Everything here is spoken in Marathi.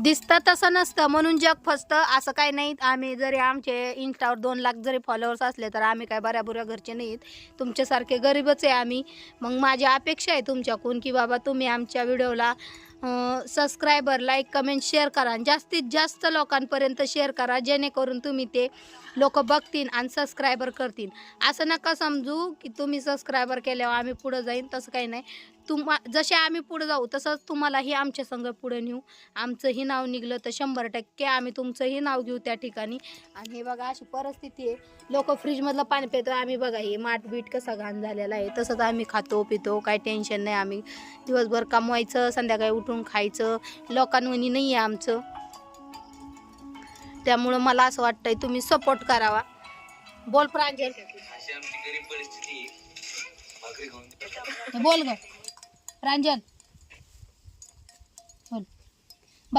दिसतं तसं नसतं म्हणून जग फसतं असं काही नाही. आम्ही जरी आमचे इंस्टावर 2 लाख जरी फॉलोअर्स असले तर आम्ही काय बऱ्याबुऱ्या घरचे नाहीत. तुमच्यासारखे गरीबच आहे आम्ही. मग माझी अपेक्षा आहे तुमच्याकडून की बाबा तुम्ही आमच्या व्हिडिओला सबस्क्रायबर, लाईक, कमेंट, शेअर करा. जास्तीत जास्त लोकांपर्यंत शेअर करा जेणेकरून तुम्ही ते लोक बघतील आणि सबस्क्रायबर करतील. असं नका समजू की तुम्ही सबस्क्रायबर केल्यावर आम्ही पुढं जाईन, तसं काही नाही. जसे आम्ही पुढे जाऊ तसंच तुम्हालाही आमच्या संग पुढे नेऊ. आमचंही नाव निघलं तर 100% आम्ही तुमचंही नाव घेऊ त्या ठिकाणी. आणि हे बघा अशी परिस्थिती आहे. लोक फ्रीजमधलं पाणी पितो, आम्ही बघा हे माठबीट कसा घाण झालेला आहे. तसंच आम्ही खातो पितो, काही टेन्शन नाही. आम्ही दिवसभर कमवायचं, संध्याकाळी उठून खायचं. लोकांवणी नाही आहे आमचं. त्यामुळं मला असं वाटतंय तुम्ही सपोर्ट करावा. बोल प्रांजल, बोल ग प्रांजल.